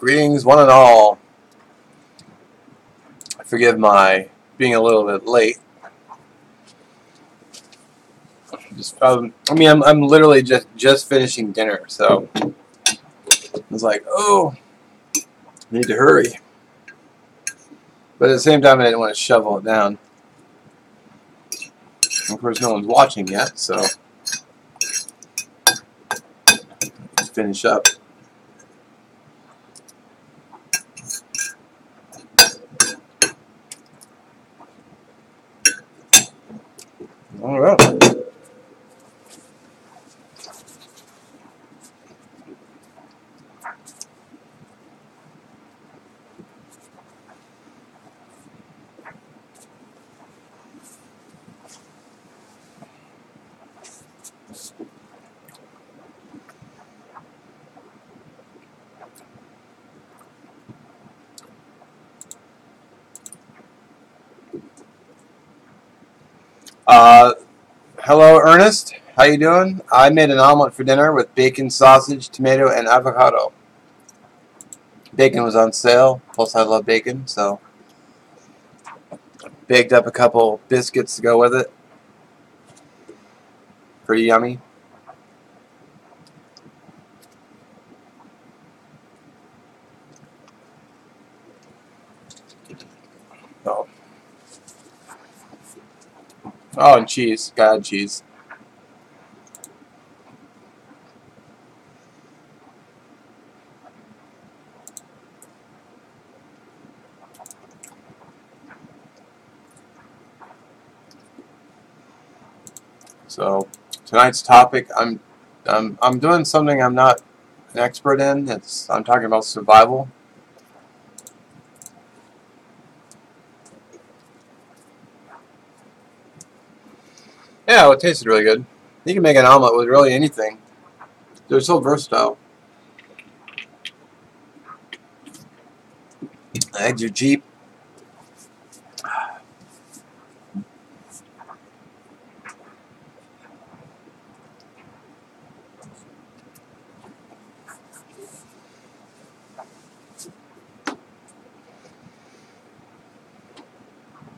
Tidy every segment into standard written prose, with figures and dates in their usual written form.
Greetings, one and all. Forgive my being a little bit late. I'm literally just finishing dinner, so I was like, oh, I need to hurry. But at the same time, I didn't want to shovel it down. Of course, no one's watching yet, so let's finish up. All right. Hello, Ernest. How you doing? I made an omelet for dinner with bacon, sausage, tomato, and avocado. Bacon was on sale. Plus, I love bacon, so baked up a couple biscuits to go with it. Pretty yummy. Oh, and cheese. Gotta add cheese. So tonight's topic, I'm doing something I'm not an expert in. I'm talking about survival. Yeah, it tasted really good. You can make an omelet with really anything. They're so versatile. Eggs are cheap.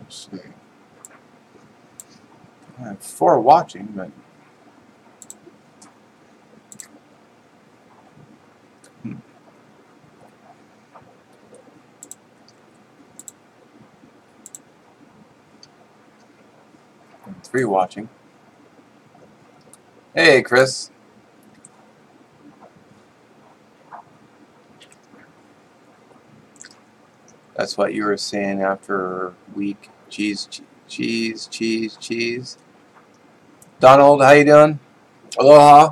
Let's see. I have 4 watching, but 3 watching. Hey, Chris. That's what you were saying after week. Cheese. Donald, how you doing? Aloha.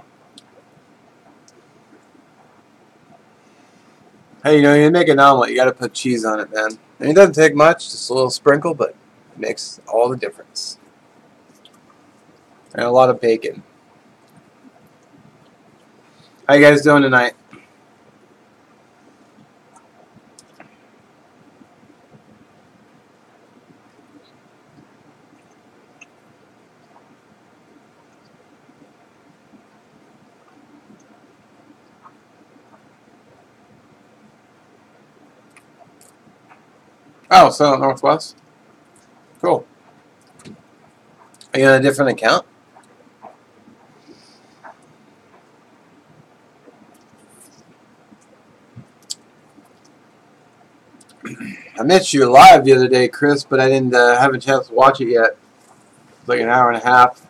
Hey, you make an omelet, you gotta put cheese on it, man. And it doesn't take much, just a little sprinkle, but it makes all the difference. And a lot of bacon. How you guys doing tonight? Oh, so Northwest? Cool. Are you on a different account? I missed you live the other day, Chris, but I didn't have a chance to watch it yet. It's like an hour and a half.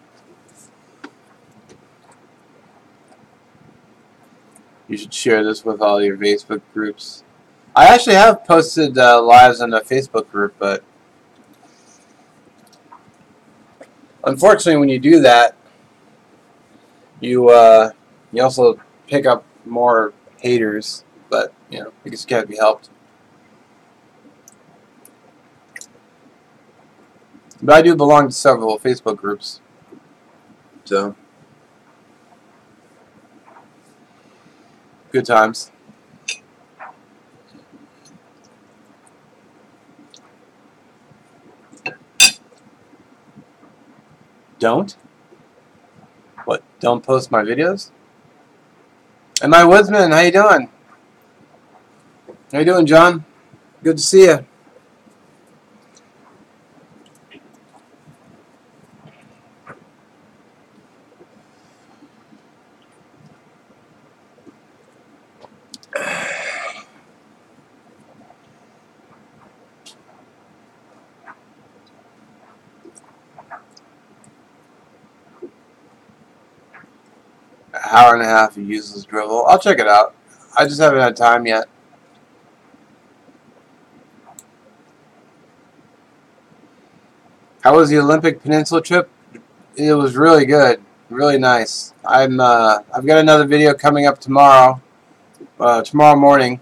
You should share this with all your Facebook groups. I actually have posted lives on the Facebook group, but unfortunately, when you do that, you also pick up more haters. But it just can't be helped. But I do belong to several Facebook groups, so good times. Don't? What? Don't post my videos? And my woodsman, how you doing? How you doing, John? Good to see you. An hour and a half of useless drivel. I'll check it out. I just haven't had time yet. How was the Olympic Peninsula trip? It was really good, really nice. I've got another video coming up tomorrow, tomorrow morning,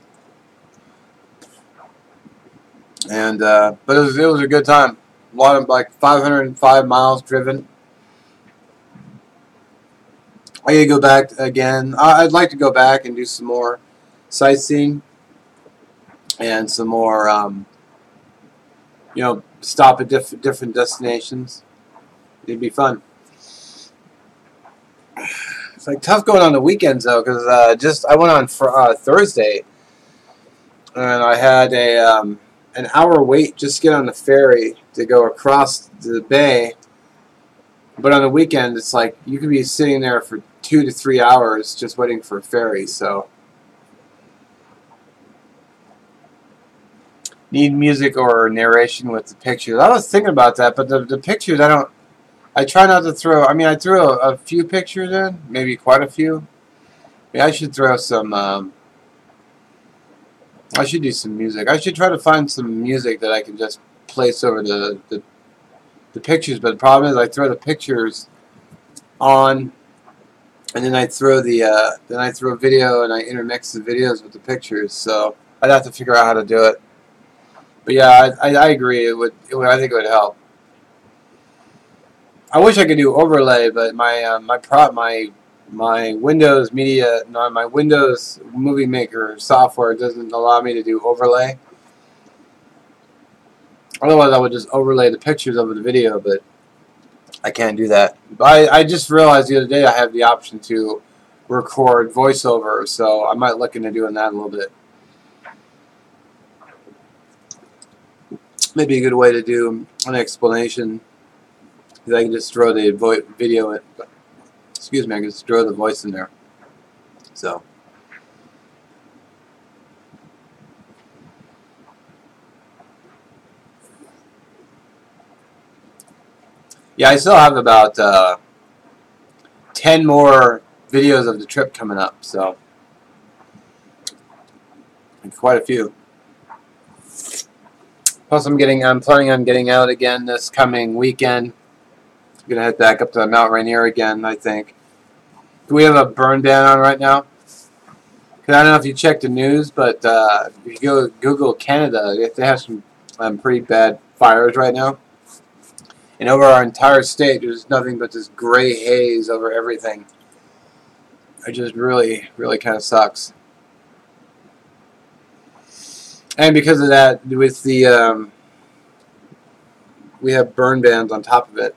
and but it was a good time. A lot of like 505 miles driven. I gotta go back again. I'd like to go back and do some more sightseeing and some more, stop at different destinations. It'd be fun. It's like tough going on the weekends though, because I went on for Thursday, and I had an hour wait just to get on the ferry to go across the bay. But on the weekend, it's like you could be sitting there for 2 to 3 hours just waiting for a ferry. So need music or narration with the pictures. I was thinking about that, but the pictures I try not to throw. I mean, I threw a few pictures in, maybe quite a few. Maybe I should throw some. I should do some music. I should try to find some music that I can just place over the pictures. But the problem is, I throw the pictures on, and then I throw video, and I intermix the videos with the pictures. So I'd have to figure out how to do it. But yeah, I agree. It would. I think it would help. I wish I could do overlay, but my Windows Media, no, my Windows Movie Maker software doesn't allow me to do overlay. Otherwise, I would just overlay the pictures over the video, but I can't do that. But I just realized the other day I have the option to record voiceover, so I might look into doing that a little bit. Maybe a good way to do an explanation. I can just throw the video in. Excuse me, I can just throw the voice in there. So. Yeah, I still have about 10 more videos of the trip coming up, so. Quite a few. Plus, I'm planning on getting out again this coming weekend. I'm gonna head back up to Mount Rainier again, I think. Do we have a burn ban on right now? Because I don't know if you checked the news, but if you go Google Canada, they have some pretty bad fires right now. And over our entire state, there's nothing but this gray haze over everything. It just really, really kind of sucks. And because of that, with the we have burn bans on top of it.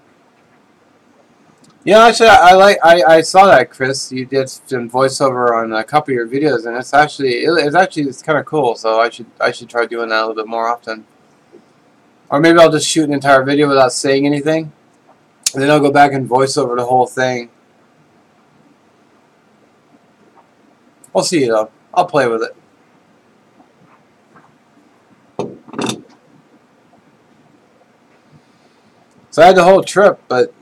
Yeah, actually, I saw that, Chris. You did some voiceover on a couple of your videos, and it's kind of cool. So I should try doing that a little bit more often. Or maybe I'll just shoot an entire video without saying anything, and then I'll go back and voice over the whole thing. We'll see, though. I'll play with it. So I had the whole trip, but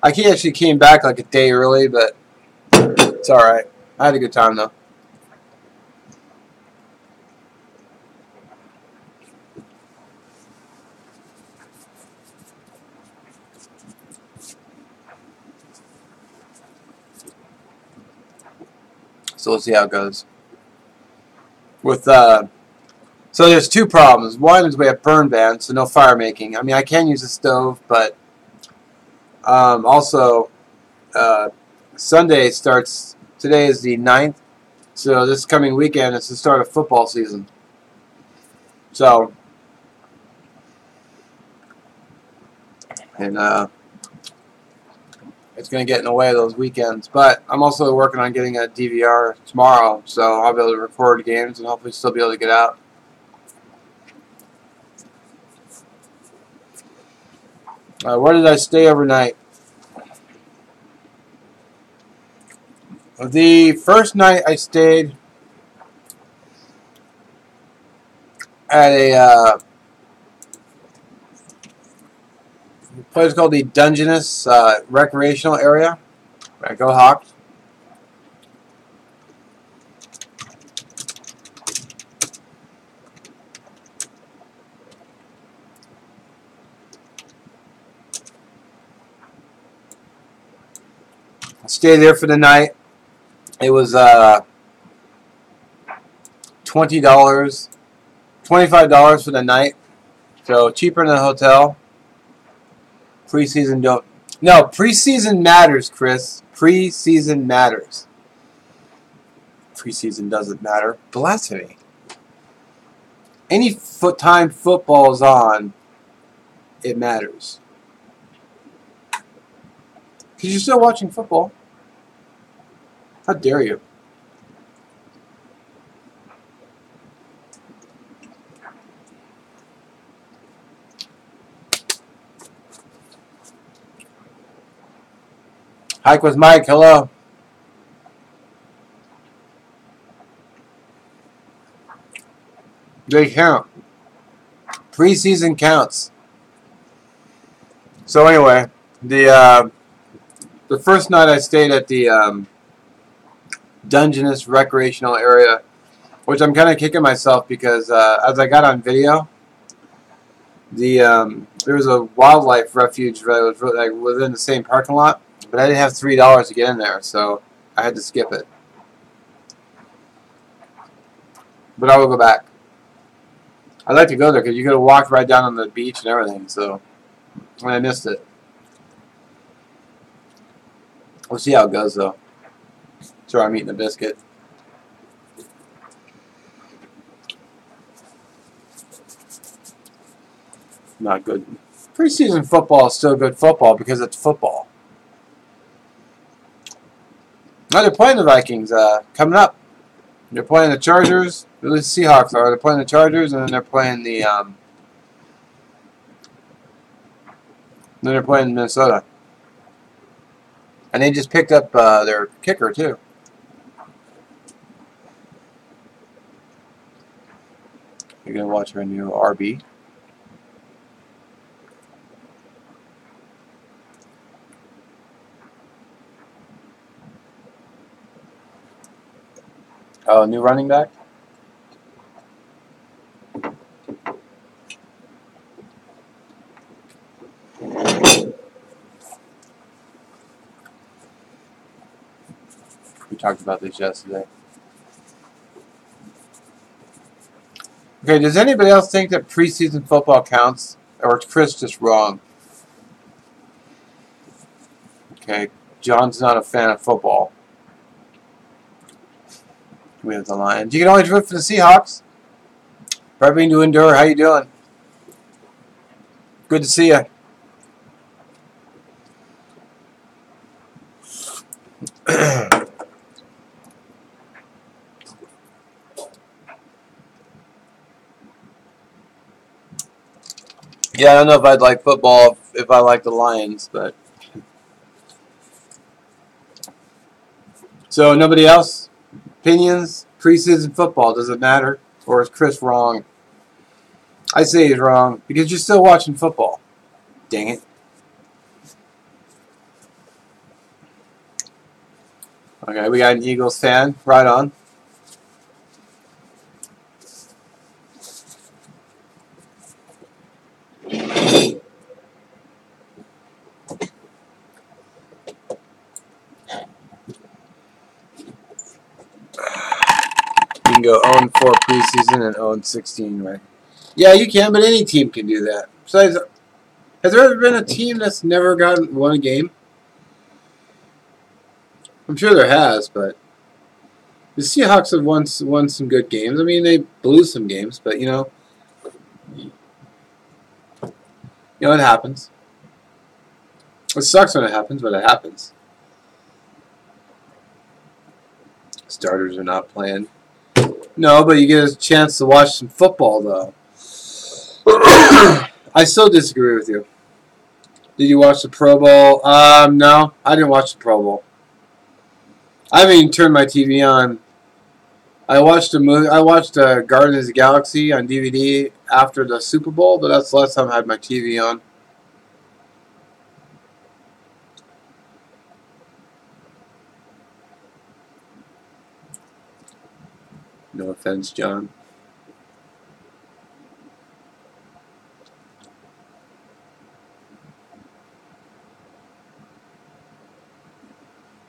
I actually came back like a day early, but it's alright. I had a good time, though. So we'll see how it goes. So there's two problems. One is we have burn ban, so no fire making. I mean, I can use a stove, but also Sunday starts. Today is the 9th, so this coming weekend is the start of football season. So, and it's going to get in the way of those weekends. But I'm also working on getting a DVR tomorrow, so I'll be able to record games and hopefully still be able to get out. Where did I stay overnight? The first night I stayed at a place called the Dungeness Recreational Area. Go Hawks. I stayed there for the night. It was $20, $25 for the night, so cheaper than a hotel. Preseason don't. No, preseason matters, Chris. Preseason matters. Preseason doesn't matter. Blasphemy. Any time football is on, it matters. Because you're still watching football. How dare you? Hike with Mike, hello. They count. Preseason counts. So anyway, the first night I stayed at the Dungeness Recreational Area, which I'm kind of kicking myself because as I got on video, there was a wildlife refuge that was like within the same parking lot, but I didn't have $3 to get in there, so I had to skip it. But I will go back. I'd like to go there because you could have walked right down on the beach and everything, so I missed it. We'll see how it goes, though. Sorry, I'm eating a biscuit. Not good. Preseason football is still good football because it's football. Now they're playing the Vikings coming up. They're playing the Chargers. At least the Seahawks are. They're playing the Chargers, and then they're playing Minnesota. And they just picked up their kicker too. You're gonna watch our new RB. Oh, new running back? We talked about this yesterday. Okay, does anybody else think that preseason football counts? Or is Chris just wrong? Okay, John's not a fan of football. We have the Lions. You can always root for the Seahawks. Prepping to endure. How you doing? Good to see you. Yeah, I don't know if I'd like football if I like the Lions, but so nobody else? Opinions? Preseason football, does it matter? Or is Chris wrong? I say he's wrong because you're still watching football. Dang it. Okay, we got an Eagles fan. Right on. You can go 0-4 preseason and 0-16, right? Yeah, you can, but any team can do that. Besides, has there ever been a team that's never won a game? I'm sure there has, but the Seahawks have won some good games. I mean, they blew some games, but you know, it happens. It sucks when it happens, but it happens. Starters are not playing. No, but you get a chance to watch some football, though. I still disagree with you. Did you watch the Pro Bowl? No, I didn't watch the Pro Bowl. I haven't even turned my TV on. I watched a movie. I watched Guardians of the Galaxy on DVD after the Super Bowl, but that's the last time I had my TV on. No offense, John.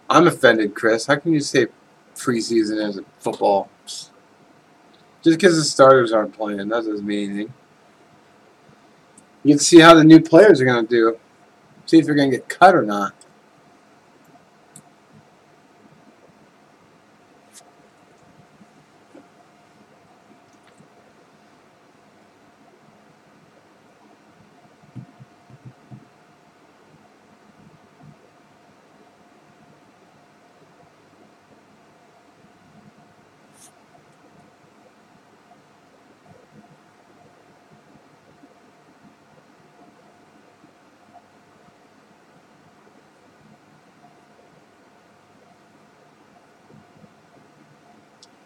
I'm offended, Chris. How can you say preseason as football? Just because the starters aren't playing, that doesn't mean anything. You can see how the new players are going to do. See if they're going to get cut or not.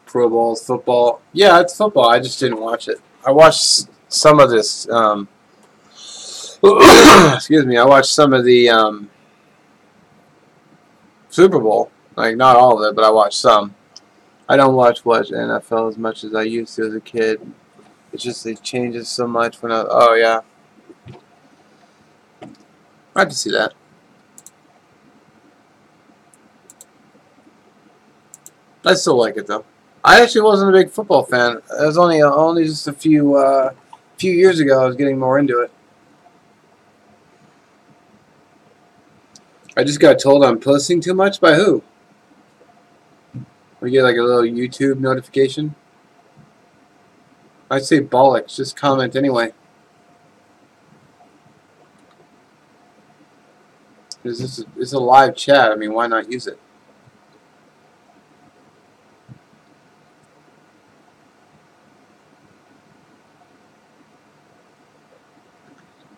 Pro Bowls, football. Yeah, it's football. I just didn't watch it. I watched some of this. Excuse me. I watched some of the Super Bowl. Like, not all of it, but I watched some. I don't watch NFL as much as I used to as a kid. It's just it changes so much when I. Oh, yeah. I can see that. I still like it, though. I actually wasn't a big football fan. It was only just a few years ago I was getting more into it. I just got told I'm posting too much by who? We get like a little YouTube notification. I'd say bollocks. Just comment anyway. It's a live chat. I mean, why not use it?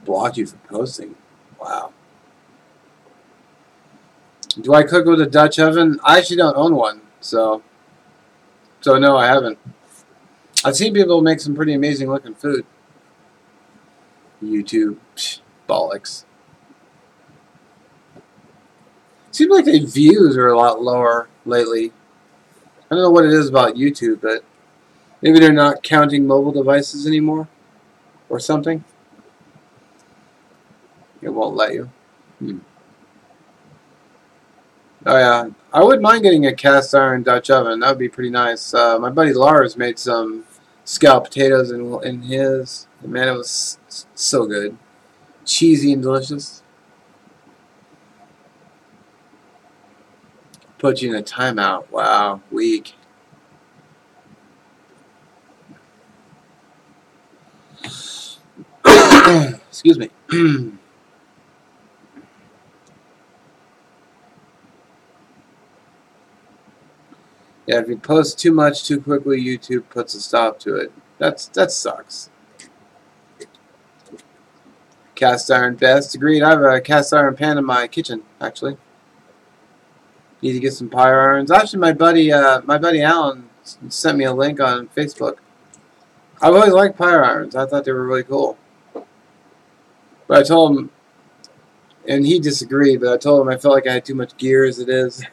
Blocked you for posting. Wow. Do I cook with a Dutch oven? I actually don't own one, so no, I haven't. I've seen people make some pretty amazing looking food. YouTube, bollocks. Seems like the views are a lot lower lately. I don't know what it is about YouTube, but maybe they're not counting mobile devices anymore, or something. It won't let you. Oh yeah, I wouldn't mind getting a cast iron Dutch oven. That would be pretty nice. My buddy Lars made some scalloped potatoes in his. Man, it was so good, cheesy and delicious. Put you in a timeout. Wow, weak. Excuse me. Yeah, if you post too much too quickly, YouTube puts a stop to it. That sucks. Cast iron best. Agreed. I have a cast iron pan in my kitchen, actually. Need to get some pyre irons. Actually, my buddy Alan sent me a link on Facebook. I've always liked pyre irons. I thought they were really cool. But I told him, and he disagreed, but I told him I felt like I had too much gear as it is.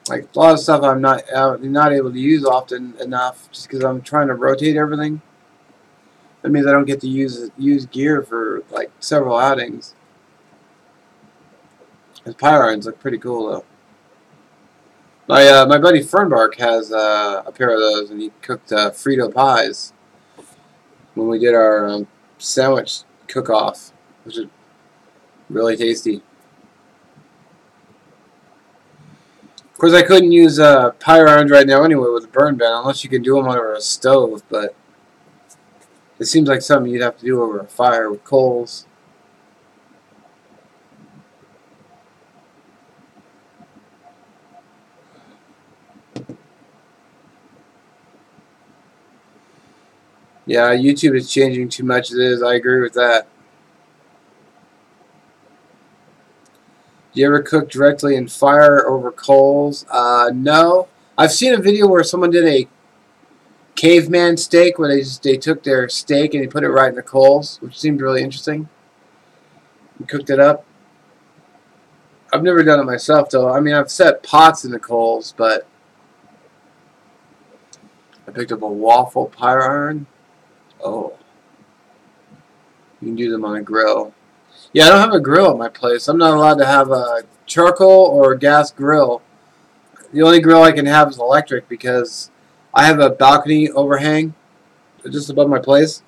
Like a lot of stuff I'm not able to use often enough just because I'm trying to rotate everything. That means I don't get to use gear for like several outings. His pyre irons look pretty cool though. My buddy Fernbark has a pair of those, and he cooked Frito pies when we did our sandwich cook-off, which is really tasty. Of course, I couldn't use pyre irons right now anyway with a burn ban, unless you can do them over a stove, but it seems like something you'd have to do over a fire with coals. Yeah, YouTube is changing too much. It is. I agree with that. Do you ever cook directly in fire over coals? No. I've seen a video where someone did a caveman steak where they took their steak and they put it right in the coals, which seemed really interesting. And cooked it up. I've never done it myself though. I mean, I've set pots in the coals, but I picked up a waffle pyre iron. Oh, you can do them on a grill. Yeah, I don't have a grill at my place. I'm not allowed to have a charcoal or a gas grill. The only grill I can have is electric because I have a balcony overhang just above my place.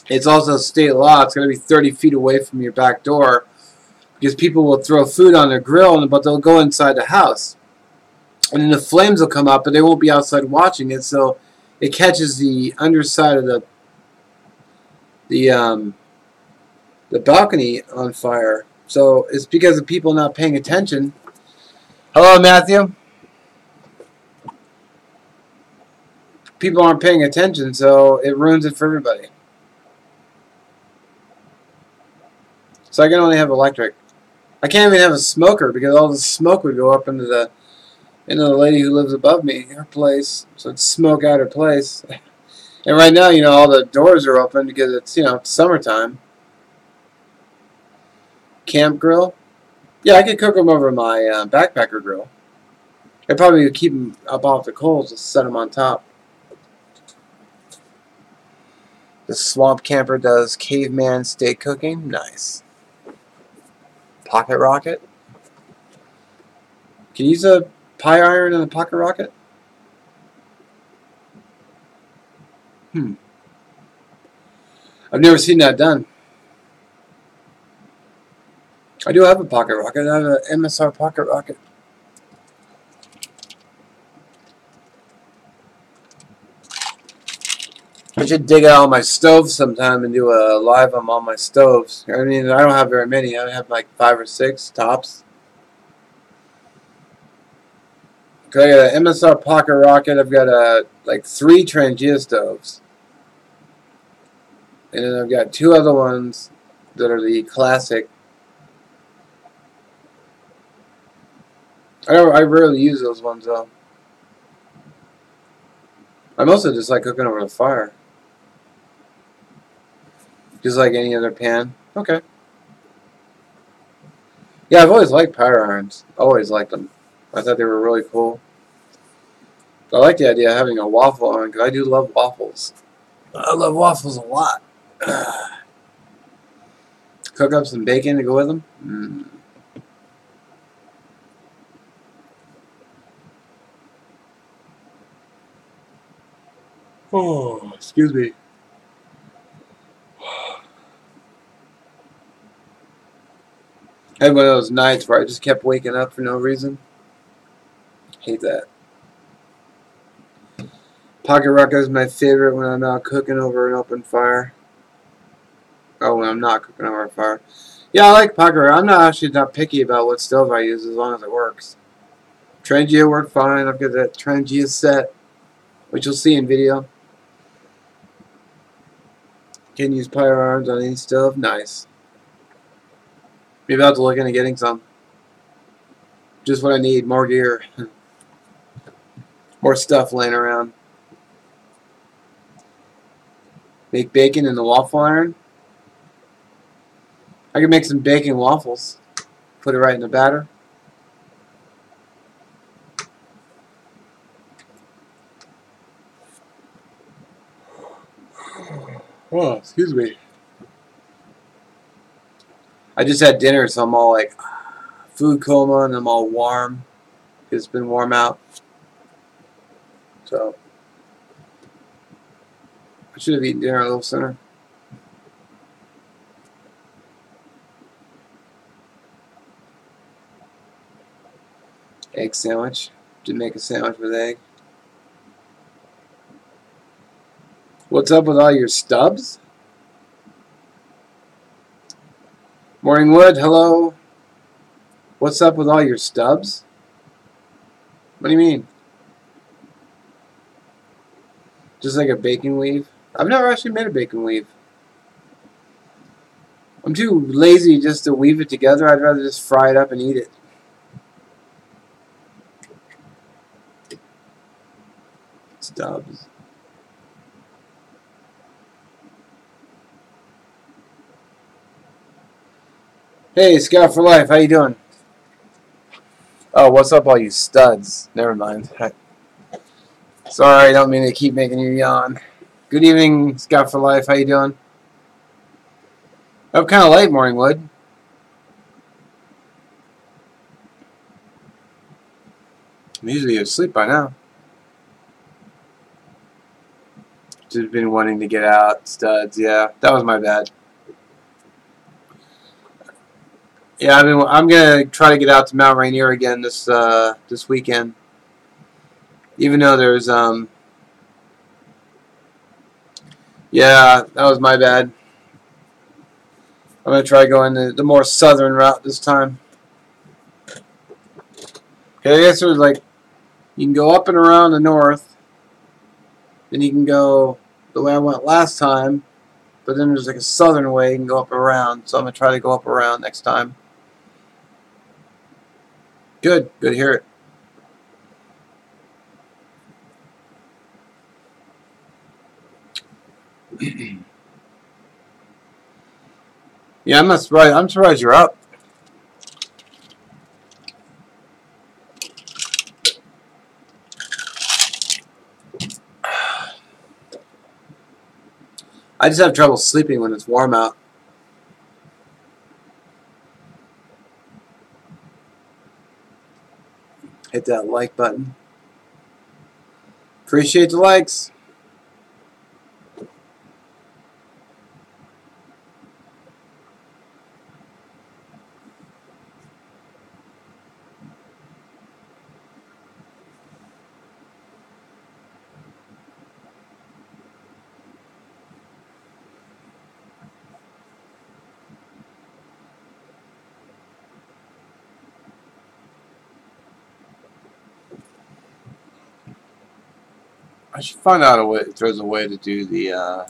It's also state law. It's going to be 30 feet away from your back door because people will throw food on their grill, but they'll go inside the house. And then the flames will come up, but they won't be outside watching it, so it catches the underside of the balcony on fire. So it's because of people not paying attention. Hello, Matthew. People aren't paying attention, so it ruins it for everybody. So I can only have electric. I can't even have a smoker because all the smoke would go up into the lady who lives above me, her place. So it'd smoke out her place. And right now, all the doors are open because it's, summertime. Camp grill? Yeah, I could cook them over my backpacker grill. I probably would keep them up off the coals and set them on top. The swamp camper does caveman steak cooking. Nice. Pocket rocket. Can you use a pie iron in a pocket rocket? I've never seen that done. I do have a pocket rocket. I have an MSR pocket rocket. I should dig out all my stoves sometime and do a live on all my stoves. I mean, I don't have very many. I have like 5 or 6 tops. Okay, I got an MSR pocket rocket. I've got like 3 Trangia stoves. And then I've got 2 other ones that are the classic. I rarely use those ones though. I mostly just like cooking over the fire. Just like any other pan. Okay. Yeah, I've always liked pyre irons. Always liked them. I thought they were really cool. I like the idea of having a waffle iron because I do love waffles. I love waffles a lot. Cook up some bacon to go with them. Oh, excuse me. I had one of those nights where I just kept waking up for no reason. Hate that. Pocket rocket is my favorite when I'm out cooking over an open fire. Oh, when I'm not cooking over a fire. Yeah, I like pocket rocket. I'm not picky about what stove I use as long as it works. Trangia worked fine. I've got that Trangia set, which you'll see in video. Can use pyre irons on any stove. Nice. Maybe I'll have to look into getting some. Just what I need. More gear. More stuff laying around. Make bacon in the waffle iron. I can make some bacon waffles. Put it right in the batter. Oh, excuse me. I just had dinner, so I'm all like food coma and I'm all warm. It's been warm out. So I should have eaten dinner a little sooner. Egg sandwich. Did make a sandwich with egg. What's up with all your stubs? Morning Wood, hello. What's up with all your stubs? What do you mean? Just like a bacon weave. I've never actually made a bacon weave. I'm too lazy just to weave it together. I'd rather just fry it up and eat it. Stubs. Hey, Scout for Life, how you doing? Oh, what's up, all you studs? Never mind. Sorry, I don't mean to keep making you yawn. Good evening, Scout for Life. How you doing? Up kind of late, Morningwood. I'm usually asleep by now. Just been wanting to get out, studs. Yeah, that was my bad. Yeah, I'm gonna try to get out to Mount Rainier again this weekend. Even though there's yeah, that was my bad. I'm gonna try going the more southern route this time. Okay, I guess there's like you can go up and around the north, then you can go the way I went last time, but then there's like a southern way you can go up and around. So I'm gonna try to go up around next time. Good to hear it. Yeah, I'm not surprised. I'm surprised you're up. I just have trouble sleeping when it's warm out. Hit that like button. Appreciate the likes. I should find out if there's a way to do the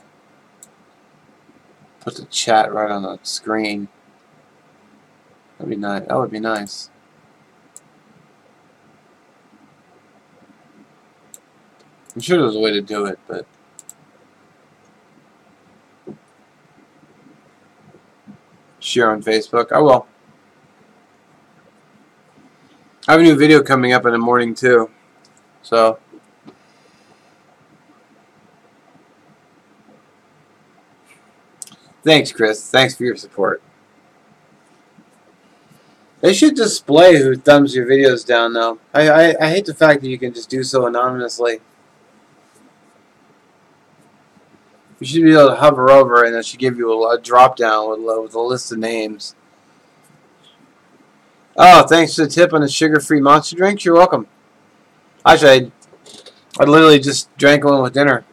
put the chat right on the screen. That'd be nice. That would be nice. I'm sure there's a way to do it, but share on Facebook. I will. I have a new video coming up in the morning too, so. Thanks, Chris. Thanks for your support. They should display who thumbs your videos down, though. I hate the fact that you can just do so anonymously. You should be able to hover over, and it should give you a drop down with a list of names. Oh, thanks for the tip on the sugar-free monster drinks. You're welcome. Actually, I literally just drank one with dinner.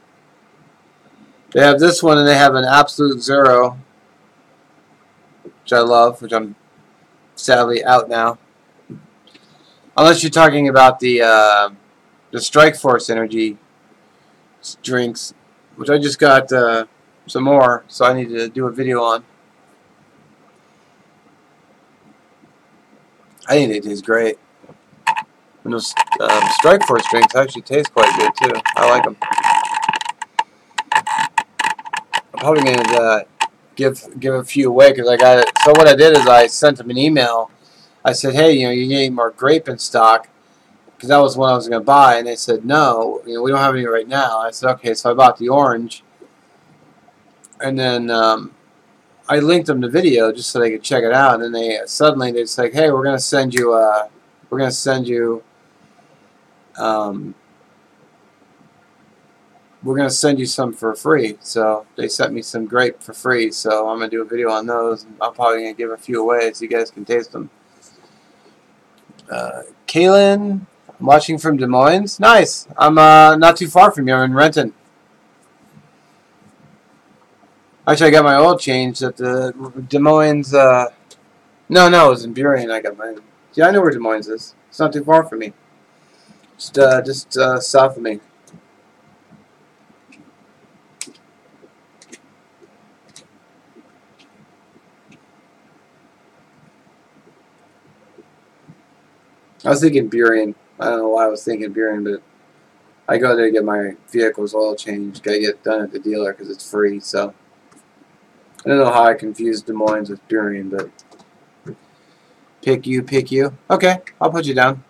They have this one, and they have an Absolute Zero, which I love, which I'm sadly out now. Unless you're talking about the Strike Force energy drinks, which I just got some more, so I need to do a video on. I think they taste great. And those Strike Force drinks actually taste quite good too. I like them. I'm probably going to give a few away because I got it. So what I did is I sent them an email. I said, hey, you need more grape in stock, because that was one I was going to buy, and they said no, we don't have any right now. I said okay, so I bought the orange, and then I linked them the video just so they could check it out, and then they just like, hey, we're going to send you some for free. So they sent me some grape for free, so I'm going to do a video on those, and I'm probably going to give a few away so you guys can taste them. Kaylin, I'm watching from Des Moines. Nice. I'm not too far from you. I'm in Renton. Actually, I got my oil changed at the Des Moines. No, it was in Burien. I got mine. Yeah, I know where Des Moines is. It's not too far from me. Just south of me. I was thinking Burien. I don't know why I was thinking Burien, but I go there to get my vehicle's oil change. Gotta get it done at the dealer because it's free. So I don't know how I confused Des Moines with Burien, but pick you, pick you. Okay, I'll put you down.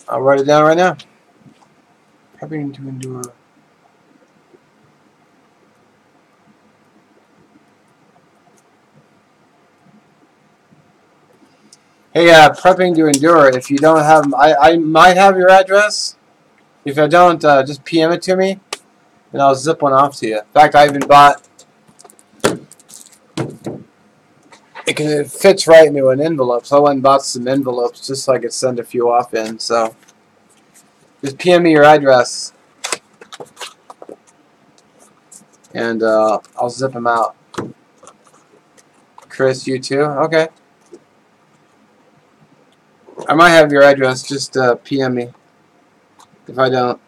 I'll write it down right now. Prepping to endure. Hey, prepping to endure. If you don't have, I might have your address. If I don't, just PM it to me, and I'll zip one off to you. In fact, I even bought. It fits right into an envelope, so I went and bought some envelopes just so I could send a few off in. So just PM me your address, and I'll zip them out. Chris, you too? Okay. I might have your address. Just PM me. If I don't,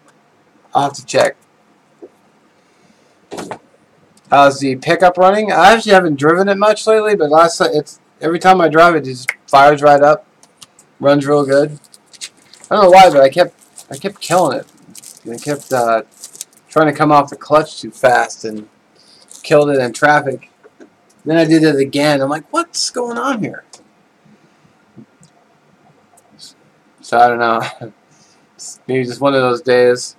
I'll have to check. How's the pickup running? I actually haven't driven it much lately, but every time I drive it, it just fires right up, runs real good. I don't know why, but I kept killing it. I kept trying to come off the clutch too fast and killed it in traffic. Then I did it again. I'm like, what's going on here? So I don't know. Maybe just one of those days.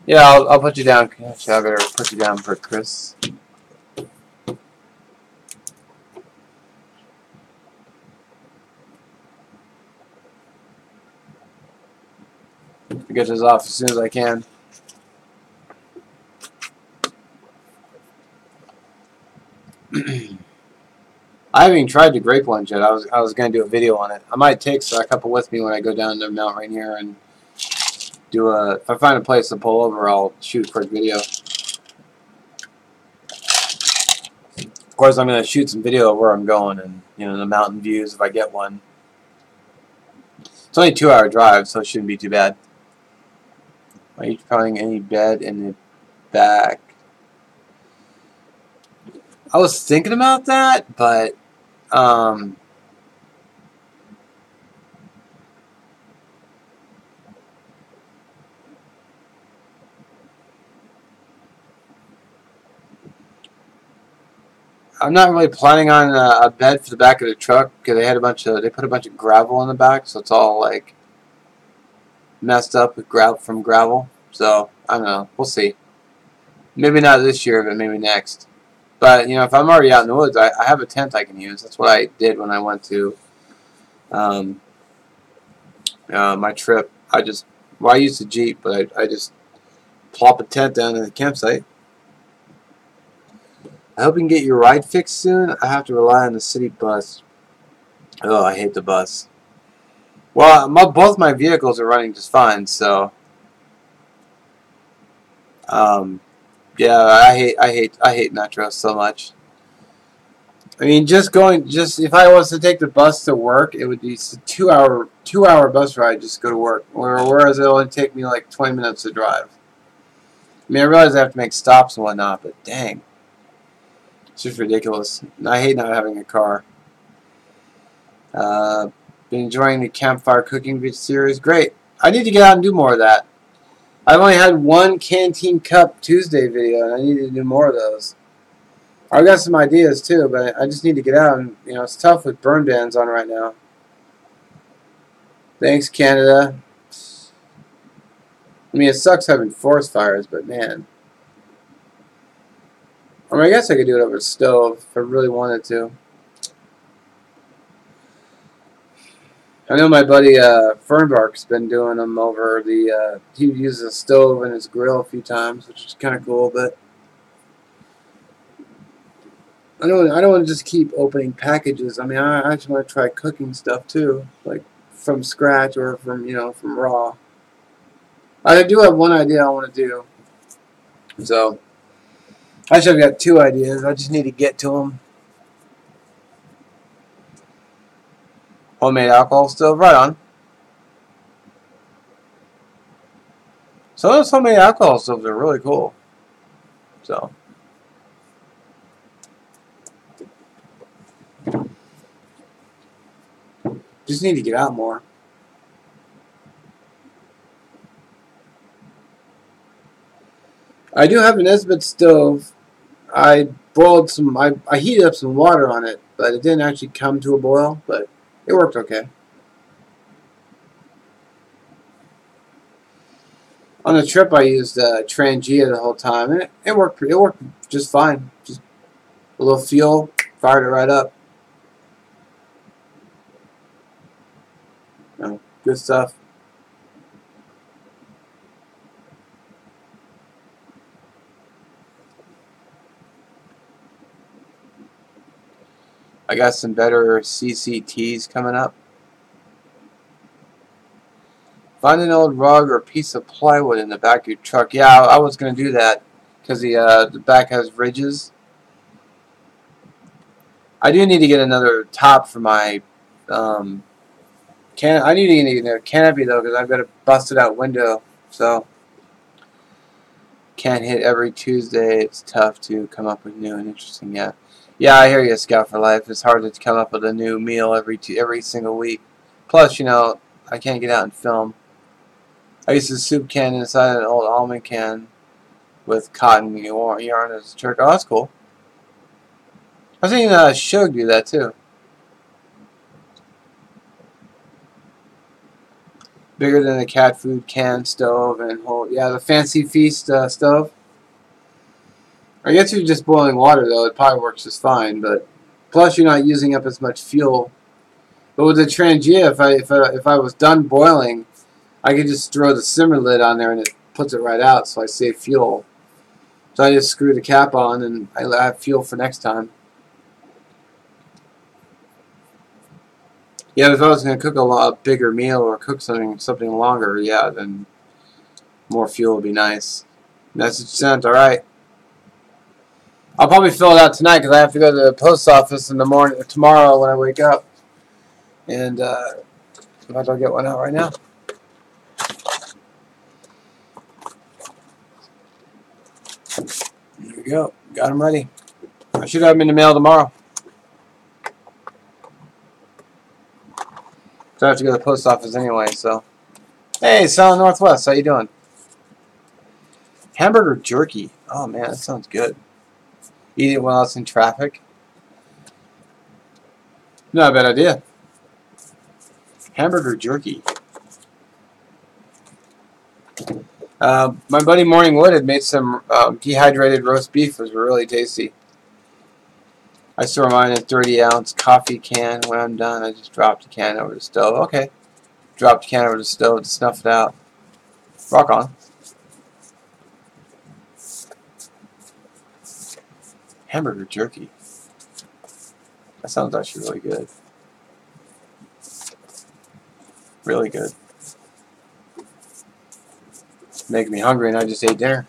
Yeah, I'll put you down. Actually, I better put you down for Chris. I'll get this off as soon as I can. I haven't even tried the grape ones yet. I was going to do a video on it. I might take a couple with me when I go down to Mount Rainier and do a. If I find a place to pull over, I'll shoot a quick video. Of course, I'm going to shoot some video of where I'm going and the mountain views if I get one. It's only a 2-hour drive, so it shouldn't be too bad. Are you finding any bed in the back? I was thinking about that, but I'm not really planning on a bed for the back of the truck because they put a bunch of gravel in the back, so it's all like messed up with gravel. So I don't know. We'll see. Maybe not this year, but maybe next. But if I'm already out in the woods, I have a tent I can use. That's what I did when I went to my trip. I used a Jeep, but I just plop a tent down in the campsite. I hope you can get your ride fixed soon. I have to rely on the city bus. Oh, I hate the bus. Well, both my vehicles are running just fine, so yeah, I hate Metro so much. I mean, just if I was to take the bus to work, it would be a 2-hour bus ride just to go to work. Whereas it only take me like 20 minutes to drive. I mean, I realize I have to make stops and whatnot, but dang. It's just ridiculous. I hate not having a car. Been enjoying the campfire cooking series. Great. I need to get out and do more of that. I've only had one Canteen Cup Tuesday video, and I need to do more of those. I've got some ideas too, but I just need to get out, and it's tough with burn bans on right now. Thanks, Canada. I mean, it sucks having forest fires, but man. I mean, I guess I could do it over a stove if I really wanted to. I know my buddy Fernbark's been doing them over he uses a stove and his grill a few times, which is kind of cool, but I don't want to just keep opening packages. I mean, I just want to try cooking stuff too, like from scratch or from raw. I do have one idea I want to do. So, actually I've got 2 ideas. I just need to get to them. Homemade alcohol stove, right on. Some of those homemade alcohol stoves are really cool. So, Just need to get out more. I do have an Esbit stove. I boiled some. I heated up some water on it, but it didn't actually come to a boil. But it worked okay. On the trip, I used Trangia the whole time, and it worked. It worked just fine. Just a little fuel, fired it right up. You know, good stuff. I got some better CCTs coming up. Find an old rug or piece of plywood in the back of your truck. Yeah, I was going to do that because the back has ridges. I do need to get another top for my I need to get another canopy though because I've got a busted out window. So can't hit every Tuesday. It's tough to come up with new and interesting. Yeah, yeah, I hear you, Scout for Life. It's hard to come up with a new meal every single week. Plus, I can't get out and film. I used a soup can inside an old almond can with cotton yarn as a trick. Oh, that's cool. I've seen Shug do that too. Bigger than a cat food can stove and whole. Yeah, the Fancy Feast stove. I guess if you're just boiling water though, it probably works just fine. But plus, you're not using up as much fuel. But with the Trangia, if I was done boiling, I could just throw the simmer lid on there and it puts it right out, so I save fuel. So I just screw the cap on and I have fuel for next time. Yeah, if I was going to cook a bigger meal or cook something longer, yeah, then more fuel would be nice. Message sent. All right. I'll probably fill it out tonight because I have to go to the post office in the morning tomorrow when I wake up, and I might as well get one out right now. There we go. Got them ready. I should have them in the mail tomorrow. So I have to go to the post office anyway. So, hey, Southern Northwest, how you doing? Hamburger jerky. Oh man, that sounds good. Eat it while it's in traffic. Not a bad idea. Hamburger jerky. My buddy Morning Wood had made some dehydrated roast beef. It was really tasty. I store mine in a 30-ounce coffee can. When I'm done, I just drop the can over the stove. Okay. Drop the can over the stove to snuff it out. Rock on. Hamburger jerky. That sounds actually really good. Really good. Making me hungry and I just ate dinner.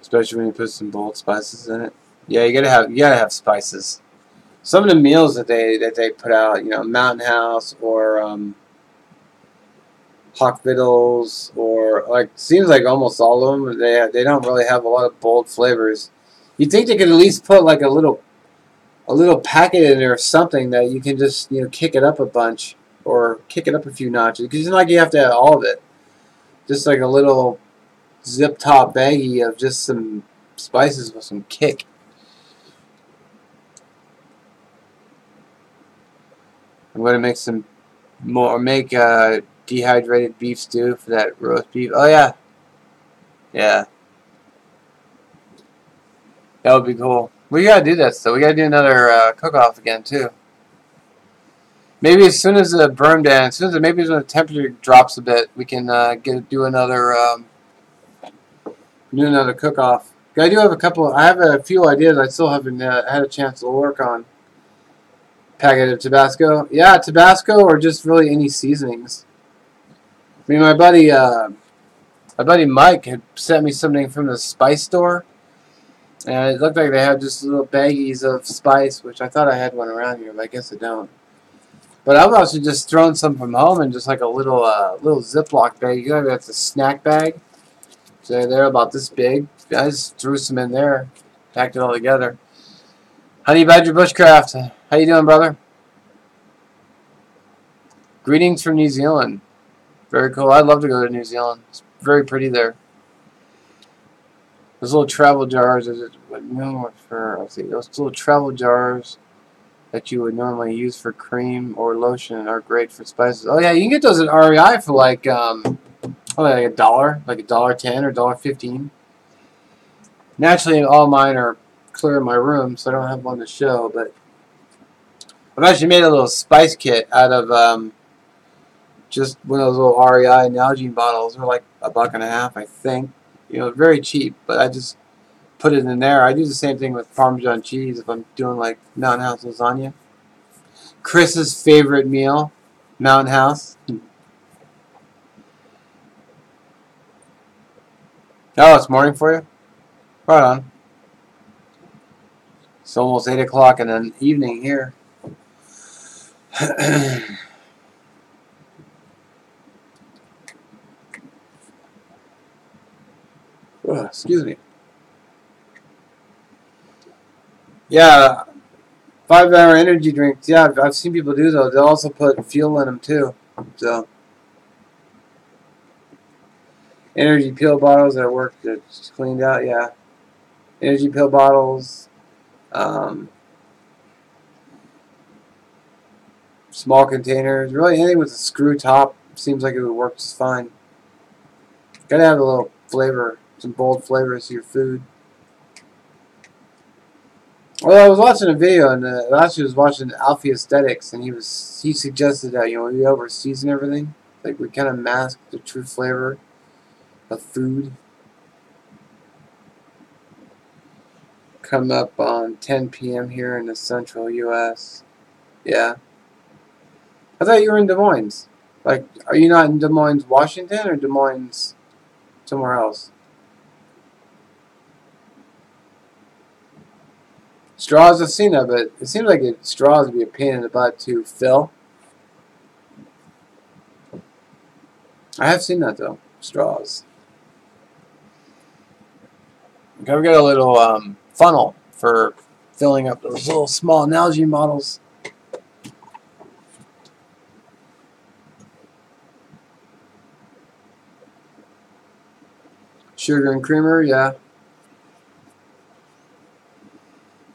Especially when you put some bold spices in it. Yeah, you gotta have spices. Some of the meals that they put out, Mountain House or Hawk Vittles or seems like almost all of them they don't really have a lot of bold flavors. You'd think they could at least put like a little packet in there or something that you can just kick it up a bunch or kick it up a few notches because it's not like you have to have all of it. Just like a little zip top baggie of just some spices with some kick. I'm going to make some more. Make dehydrated beef stew for that roast beef. Oh yeah, yeah, that would be cool. We gotta do that. So we gotta do another cook-off again too. Maybe as soon as the burn ban, maybe when the temperature drops a bit, we can do another cook off. I do have a couple. I have a few ideas. I still haven't had a chance to work on. Packet of Tabasco, yeah, Tabasco or just really any seasonings. I mean, my buddy Mike had sent me something from the spice store, and it looked like they had just little baggies of spice, which I thought I had one around here, but I guess I don't. But I've also just thrown some from home in just like a little Ziploc bag. You know, that's a snack bag. So they're about this big. I just threw some in there, packed it all together. Honey Badger Bushcraft, how you doing, brother? Greetings from New Zealand. Very cool. I'd love to go to New Zealand. It's very pretty there. Those little travel jars, those little travel jars that you would normally use for cream or lotion are great for spices. Oh yeah, you can get those at REI for like like $1, like $1.10 or $1.15. Naturally, all mine are clear in my room, so I don't have one to show. But I've actually made a little spice kit out of just one of those little REI Nalgene bottles. They're like $1.50, I think. You know, very cheap, but I just put it in there. I do the same thing with Parmesan cheese if I'm doing like Mountain House lasagna. Chris's favorite meal, Mountain House. Oh, it's morning for you? Right on. It's almost 8 o'clock in the evening here. Oh, excuse me. Yeah, 5-hour energy drinks. Yeah, I've seen people do those. They'll also put fuel in them too. So, energy pill bottles that work. That's cleaned out. Yeah, energy pill bottles. Small containers. Really, anything with a screw top seems like it would work just fine. Gotta have a little flavor, some bold flavors to your food. Well, I was watching a video, and last year I was watching Alfie Aesthetics, and he suggested that when we over season everything, like we kind of mask the true flavor of food. Come up on 10 p.m. here in the central U.S. Yeah, I thought you were in Des Moines. Like, are you not in Des Moines, Washington, or Des Moines somewhere else? Straws, I've seen that, but it seems like straws would be a pain in the butt to fill. I have seen that though, straws. Gotta get a little funnel for filling up those little small Nalgene bottles. Sugar and creamer, yeah.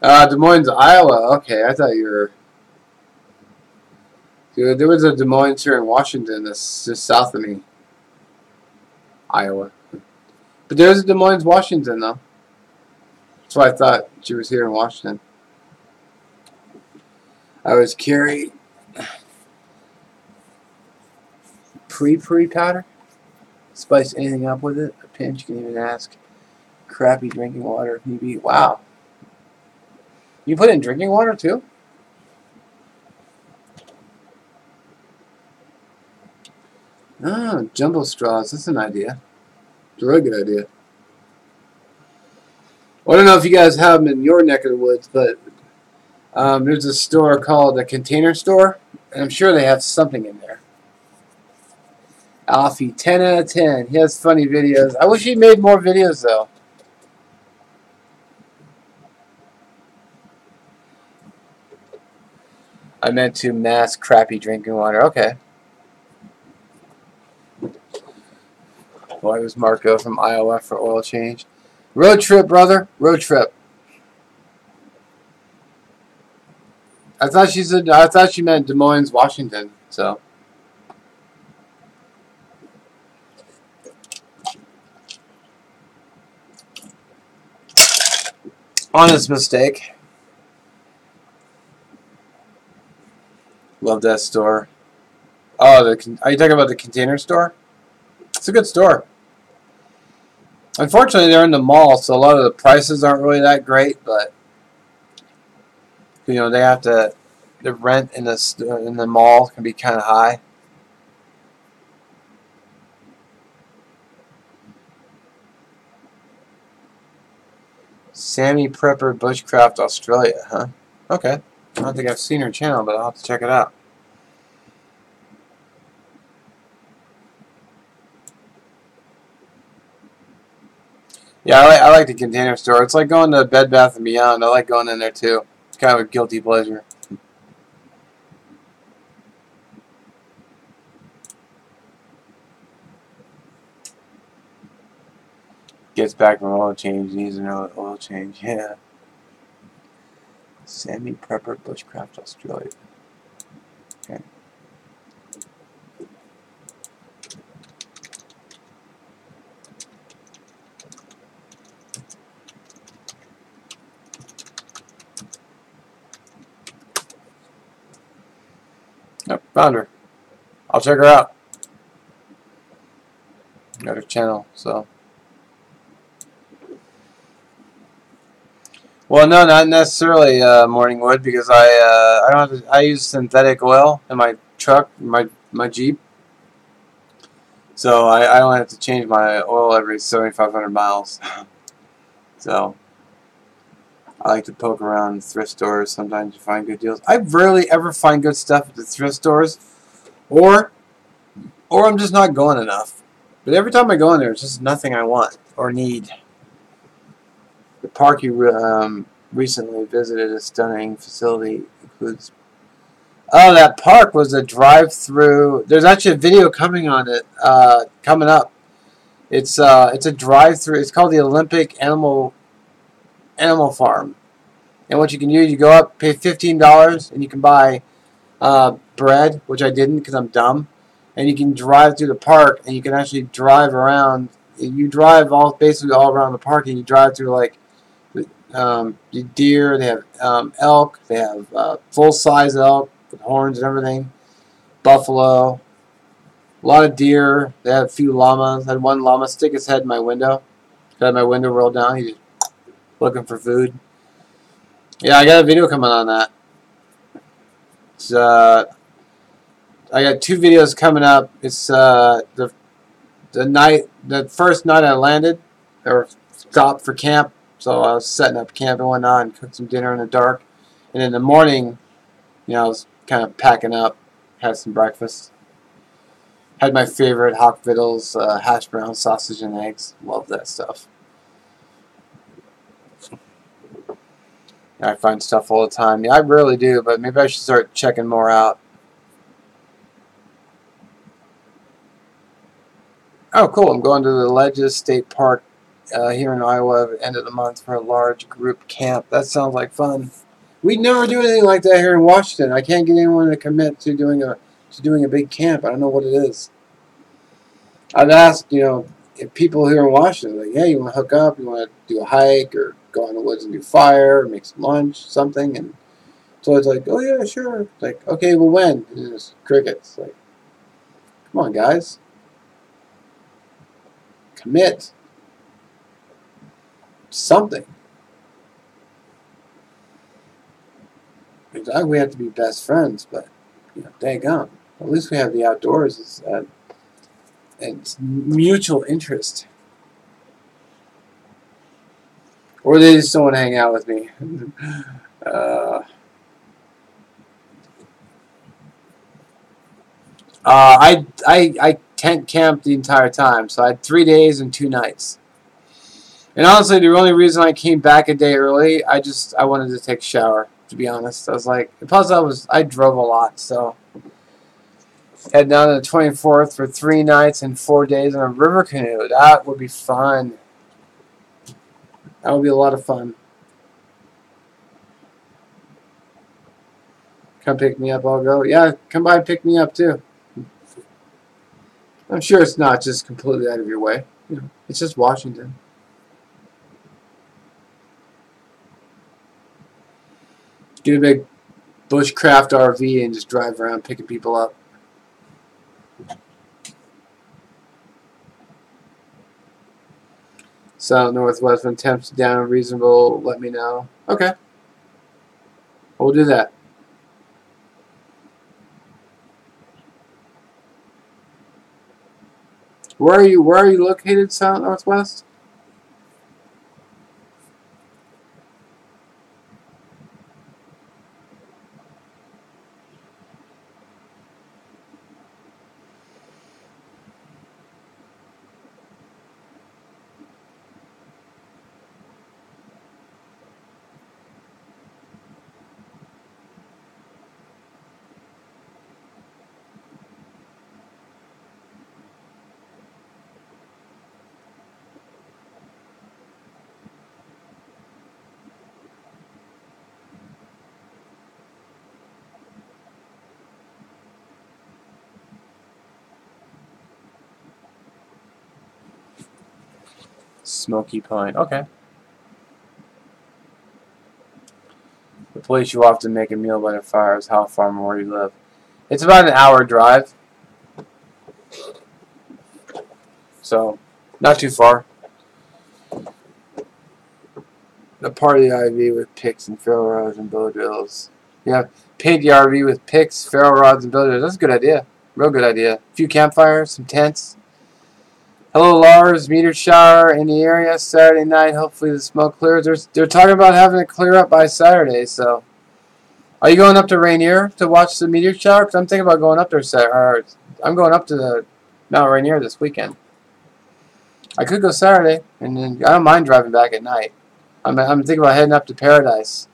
Des Moines, Iowa. Okay, I thought you were. Dude, there was a Des Moines here in Washington that's just south of me. Iowa. But there's a Des Moines, Washington, though. That's why I thought she was here in Washington. I was carrying pre powder. Spice anything up with it. A pinch, you can even ask. Crappy drinking water if need be. Wow. You put in drinking water too? Oh, jumbo straws. That's an idea. It's a really good idea. Well, I don't know if you guys have them in your neck of the woods, but there's a store called a Container Store, and I'm sure they have something in there. Alfie, 10 out of 10. He has funny videos. I wish he made more videos, though. I meant to mask crappy drinking water. Okay. Boy, was Marco from Iowa for oil change. Road trip, brother. Road trip. I thought she meant Des Moines, Washington. So. Honest mistake. Love that store. Oh, are you talking about the Container Store? It's a good store. Unfortunately, they're in the mall, so a lot of the prices aren't really that great. But you know, they have to. The rent in the mall can be kind of high. Sammy Prepper Bushcraft Australia, huh? Okay. I don't think I've seen her channel, but I'll have to check it out. Yeah, I like the Container Store. It's like going to Bed Bath & Beyond. I like going in there too. It's kind of a guilty pleasure. Gets back from oil change. Needs an oil change. Yeah. Sammy Prepper Bushcraft Australia. Okay. Yep, found her. I'll check her out. Got her channel, so. Well, no, not necessarily morning wood because I don't have to, I use synthetic oil in my truck, my Jeep, so I don't have to change my oil every 7,500 miles. So I like to poke around thrift stores sometimes to find good deals. I rarely ever find good stuff at the thrift stores, or I'm just not going enough. But every time I go in there, it's just nothing I want or need. The park you recently visited, a stunning facility, includes. Oh, that park was a drive-through. There's actually a video coming on it, coming up. It's a drive-through. It's called the Olympic Animal Farm. And what you can do, you go up, pay $15, and you can buy bread, which I didn't because I'm dumb. And you can drive through the park, and you can actually drive around. You drive basically all around the park, and you drive through like deer. They have elk. They have full-size elk with horns and everything. Buffalo. A lot of deer. They had a few llamas. I had one llama stick his head in my window. Got my window rolled down. He's just looking for food. Yeah, I got a video coming on that. It's, I got 2 videos coming up. It's the first night I landed, or stopped for camp. So I was setting up camp and whatnot, and cooked some dinner in the dark. And in the morning, you know, I was kind of packing up, had some breakfast. Had my favorite Hawk Vittles, hash brown, sausage, and eggs. Love that stuff. I find stuff all the time. Yeah, I rarely do, but maybe I should start checking more out. Oh, cool. I'm going to the Ledges State Park here in Iowa at the end of the month for a large group camp. That sounds like fun. We never do anything like that here in Washington. I can't get anyone to commit to doing a big camp. I don't know what it is. I've asked, you know, if people here in Washington, like, hey, you want to hook up? You want to do a hike or go in the woods and do fire or make some lunch, something? And so it's like, oh, yeah, sure. It's like, okay, well, when? And it's crickets. Like, come on, guys. Commit. Something. Exactly, we have to be best friends, but, you know, daggone. At least we have the outdoors. It's mutual interest. Or they just don't want to hang out with me. I tent camped the entire time, so I had 3 days and 2 nights. And honestly, the only reason I came back a day early, I wanted to take a shower. To be honest, I was like, plus I drove a lot, so head down to the 24th for 3 nights and 4 days on a river canoe. That would be fun. That would be a lot of fun. Come pick me up, I'll go. Yeah, come by and pick me up too. I'm sure it's not just completely out of your way. You know, it's just Washington. Get a big bushcraft RV and just drive around picking people up. South Northwest, when temps down reasonable, let me know. Okay. We'll do that. Where are you located, South Northwest? Smoky Pine. Okay. The place you often make a meal by the fire is how far from where you live. It's about an hour drive. So, not too far. The party RV with picks and ferro rods and bow drills. Yeah, paint the RV with picks, ferro rods, and bow drills. That's a good idea. Real good idea. A few campfires, some tents. Hello, Lars. Meteor shower in the area Saturday night. Hopefully the smoke clears. They're talking about having it clear up by Saturday. So, are you going up to Rainier to watch the meteor shower? Because I'm thinking about going up there. I'm going up to the Mount Rainier this weekend. I could go Saturday, and then I don't mind driving back at night. I'm thinking about heading up to Paradise.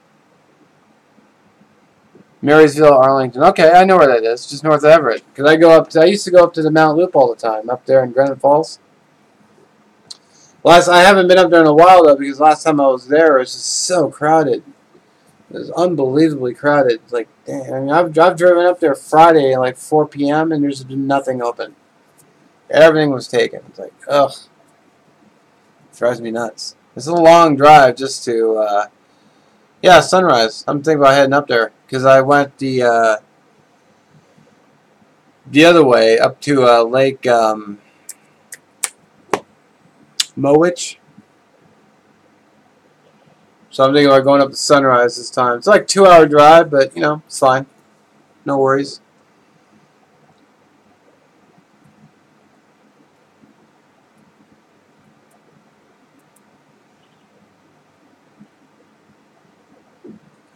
Marysville, Arlington. Okay, I know where that is, just north of Everett. Because I used to go up to the Mount Loop all the time, up there in Granite Falls. I haven't been up there in a while, though, because last time I was there, it was just so crowded. It was unbelievably crowded. It's like, dang, I mean, I've driven up there Friday at like 4 p.m., and there's been nothing open. Everything was taken. It's like, ugh. It drives me nuts. It's a long drive just to, yeah, Sunrise. I'm thinking about heading up there because I went the other way up to Lake Mowich. So I'm thinking about going up to Sunrise this time. It's like a 2-hour drive, but, you know, it's fine. No worries.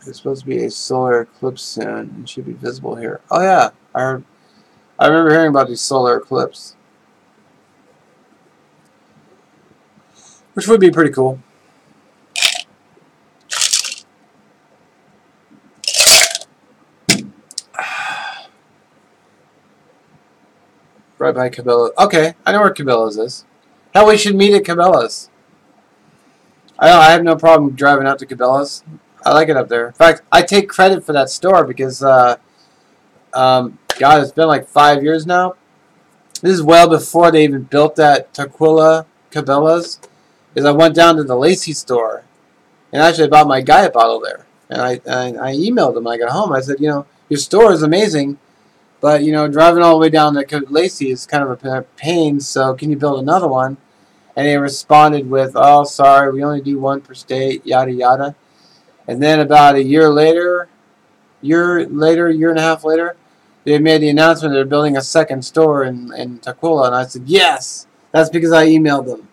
There's supposed to be a solar eclipse soon and should be visible here. Oh, yeah. I remember hearing about these solar eclipse, which would be pretty cool. Right by Cabela's. Okay, I know where Cabela's is. Hell, we should meet at Cabela's. I have no problem driving out to Cabela's. I like it up there. In fact, I take credit for that store because, God, it's been like 5 years now. This is well before they even built that Tequila Cabela's. Because I went down to the Lacey store and actually bought my Gaia bottle there. And I emailed them when I got home. I said, you know, your store is amazing, but, you know, driving all the way down to Lacey is kind of a pain, so can you build another one? And they responded with, oh, sorry, we only do one per state, yada, yada. And then about a year and a half later, they made the announcement they're building a second store in Tequila. And I said, yes, that's because I emailed them.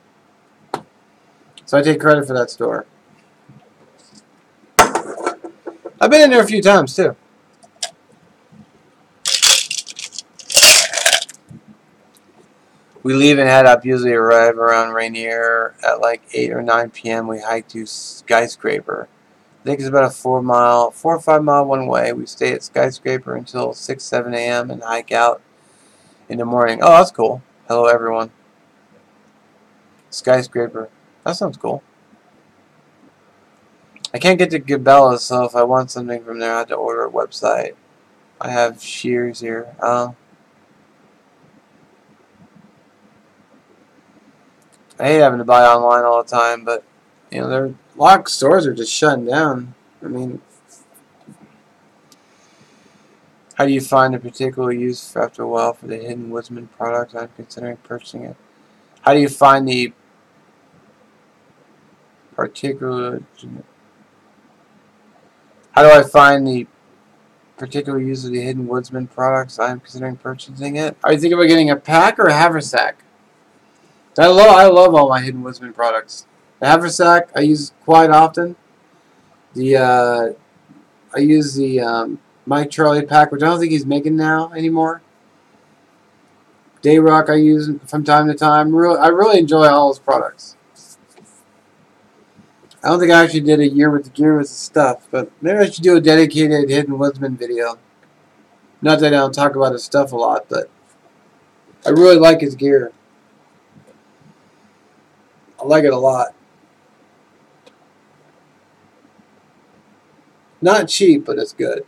So I take credit for that store. I've been in there a few times, too. We leave and head up, usually arrive around Rainier at like 8 or 9 p.m. We hike to Skyscraper. I think it's about a 4 or 5 mile one way. We stay at Skyscraper until 6, 7 a.m. and hike out in the morning. Oh, that's cool. Hello, everyone. Skyscraper. That sounds cool. I can't get to Cabela's, so if I want something from there, I have to order a website. I have shears here. I hate having to buy online all the time, but, you know, a lot of stores are just shutting down. I mean, How do you find a particular use after a while for the Hidden Woodsman product? I'm considering purchasing it. How do you find the particular... How do I find the particular use of the Hidden Woodsman products? I'm considering purchasing it. Are you thinking about getting a pack or a haversack? I love all my Hidden Woodsman products. The haversack I use quite often. I use the Mike Charlie pack, which I don't think he's making now anymore. Day Rock I use from time to time. I really enjoy all his products. I don't think I actually did a year with the gear with the stuff, but maybe I should do a dedicated Hidden Woodsman video. Not that I don't talk about his stuff a lot, but I really like his gear. I like it a lot. Not cheap, but it's good.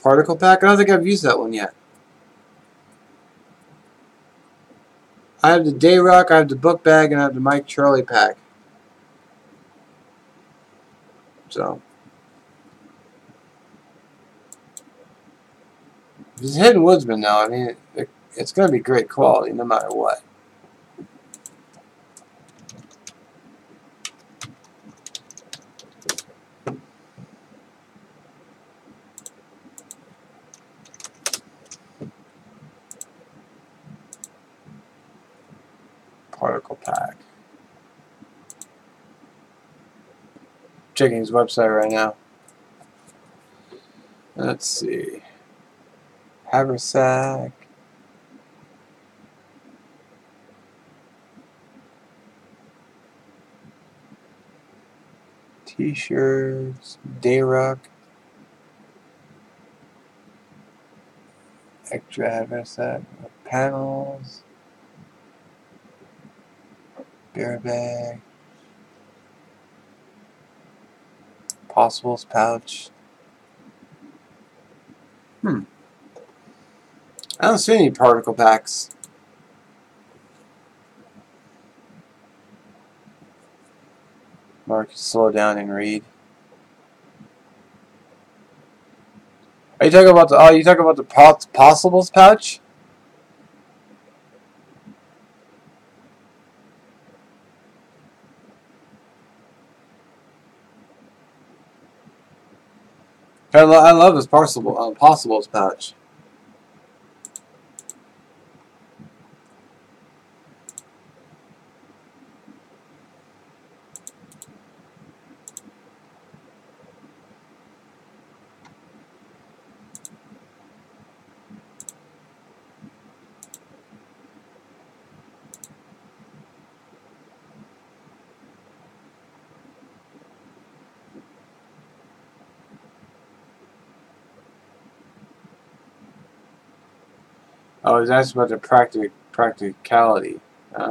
Particle pack? I don't think I've used that one yet. I have the Day Rock, I have the book bag, and I have the Mike Charlie pack. So, if it's Hidden Woodsman now, I mean, it's going to be great quality no matter what. Particle pack. Checking his website right now. Let's see. Haversack. T-shirts. Day Rock. Extra haversack. Panels. Bear bag. Possibles pouch. I don't see any particle packs. Mark, slow down and read. Are you talking about the? Oh, you talking about the possibles pouch? I love his possibles pouch. Oh, that's about the practicality. I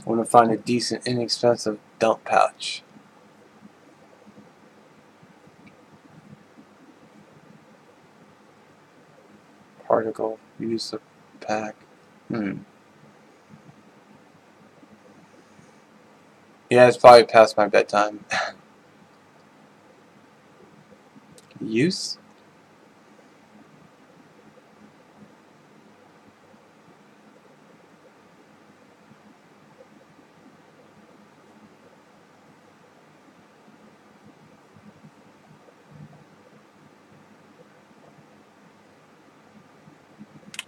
want to find a decent, inexpensive dump pouch. Particle use of pack. Yeah, it's probably past my bedtime. Use?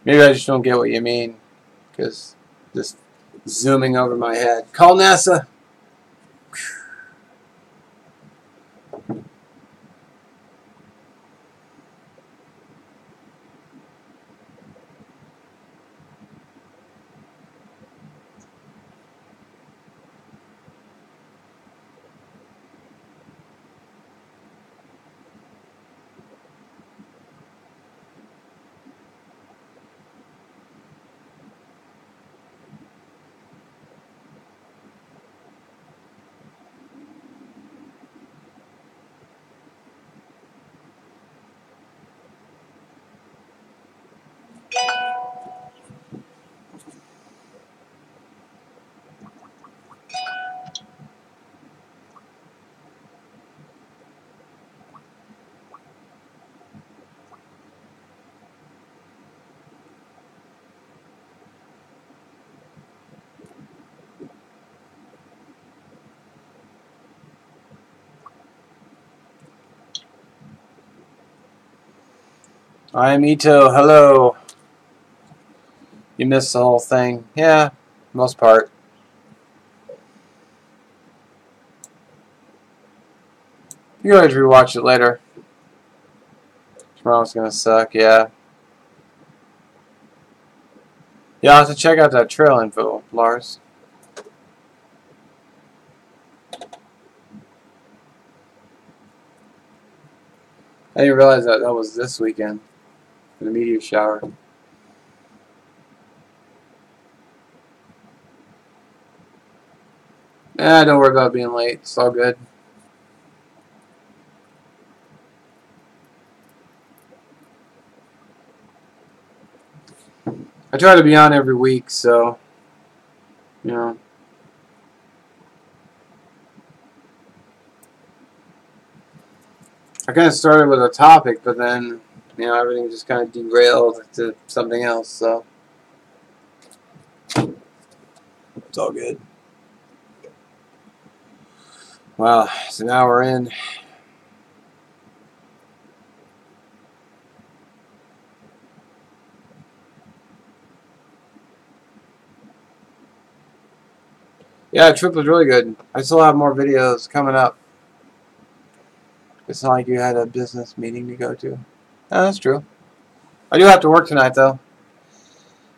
Maybe I just don't get what you mean, because just zooming over my head. Call NASA. I'm Ito. Hello. You missed the whole thing. Yeah, most part. You can always rewatch it later. Tomorrow's gonna suck, yeah. Yeah, I'll have to check out that trail info, Lars. I didn't realize that was this weekend. The meteor shower. Don't worry about being late. It's all good. I try to be on every week, so, you know. I kind of started with a topic, but then, everything just kind of derailed to something else, so. It's all good. Wow, so now we're in. Yeah, the trip was really good. I still have more videos coming up. It's not like you had a business meeting to go to. Oh, that's true. I do have to work tonight, though.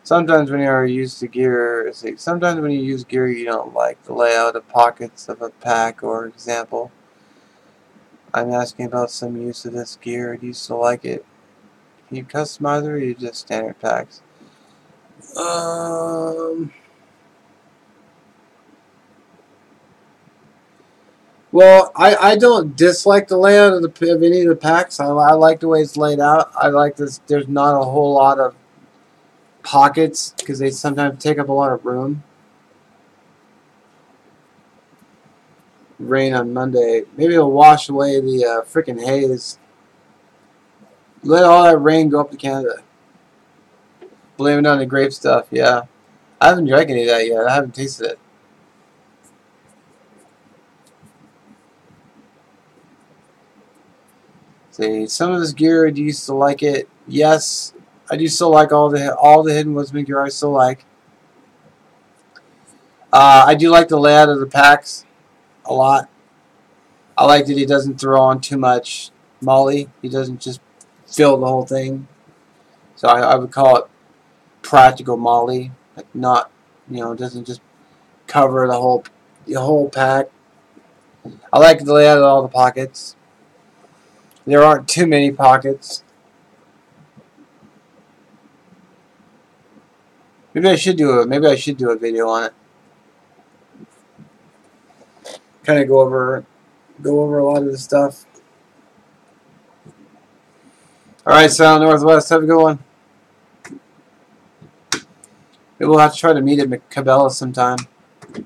Sometimes when you're used to gear, sometimes when you use gear you don't like the layout of pockets of a pack, or example. I'm asking about some use of this gear. Do you still like it? Can you customize it, or are you just standard packs? Well, I don't dislike the layout of any of the packs. I like the way it's laid out. I like this. There's not a whole lot of pockets because they sometimes take up a lot of room. Rain on Monday. Maybe it'll wash away the freaking haze. Let all that rain go up to Canada. Blame it on the grape stuff. Yeah, I haven't drank any of that yet. I haven't tasted it. See, some of this gear, do you still like it? Yes, I do still like all the Hidden Woodsman gear. I still like. I do like the layout of the packs a lot. I like that he doesn't throw on too much molly. He doesn't just fill the whole thing. So I would call it practical molly, like not, doesn't just cover the whole pack. I like the layout of all the pockets. There aren't too many pockets. Maybe I should do a video on it. Kind of go over a lot of the stuff. All right, Sound Northwest, have a good one. Maybe we'll have to try to meet at Cabela's sometime.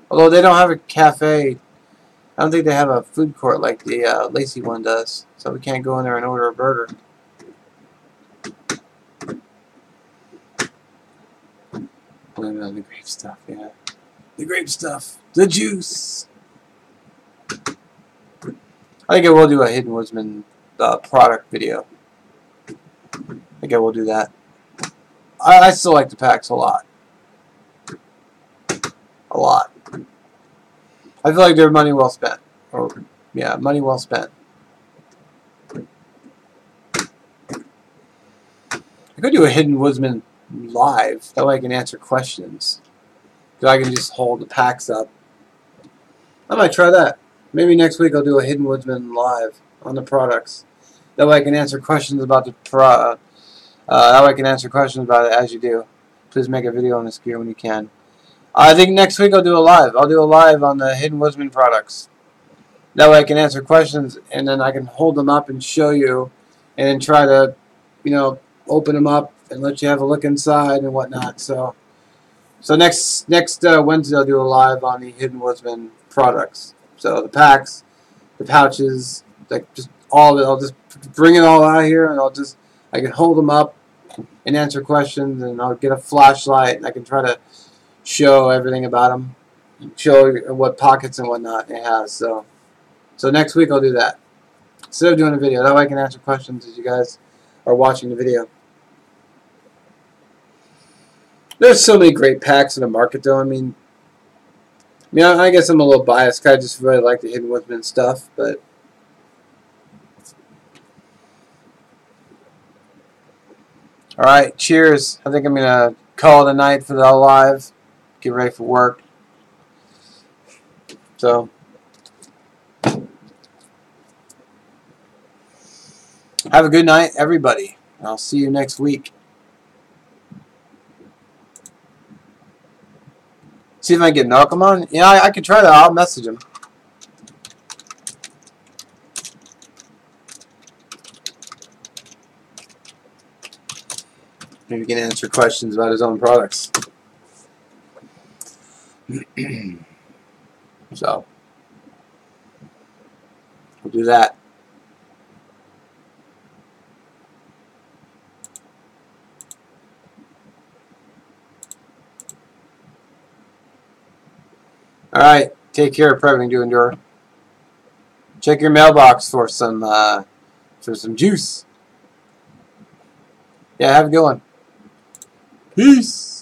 Although they don't have a cafe, I don't think they have a food court like the Lacey one does. So we can't go in there and order a burger. Blame it on the grape stuff, yeah. The grape stuff. The juice. I think I will do a Hidden Woodsman product video. I think I will do that. I still like the packs a lot. A lot. I feel like they're money well spent. Or, yeah, money well spent. I could do a Hidden Woodsman live. That way I can answer questions. So I can just hold the packs up. I might try that. Maybe next week I'll do a Hidden Woodsman live on the products. That way I can answer questions about the that way I can answer questions about it as you do. Please make a video on this gear when you can. I think next week I'll do a live. I'll do a live on the Hidden Woodsman products. That way I can answer questions and then I can hold them up and show you and then try to, open them up and let you have a look inside and whatnot. So next Wednesday I'll do a live on the Hidden Woodsman products. So the packs, the pouches, like just all of it. I'll just bring it all out here and I can hold them up and answer questions, and I'll get a flashlight and I can try to show everything about them, show what pockets and whatnot it has. So next week I'll do that instead of doing a video. That way I can answer questions as you guys are watching the video. There's so many great packs in the market, though. I mean, I guess I'm a little biased. I just really like the Hidden Woodsman stuff, but. Alright, cheers. I think I'm going to call it a night for the live. Get ready for work. So, have a good night, everybody. I'll see you next week. See if I can get Malcolm on. Yeah, I can try that. I'll message him. Maybe he can answer questions about his own products. So, we'll do that. Alright, take care of everything to endure. Check your mailbox for some juice. Yeah, have a good one. Peace.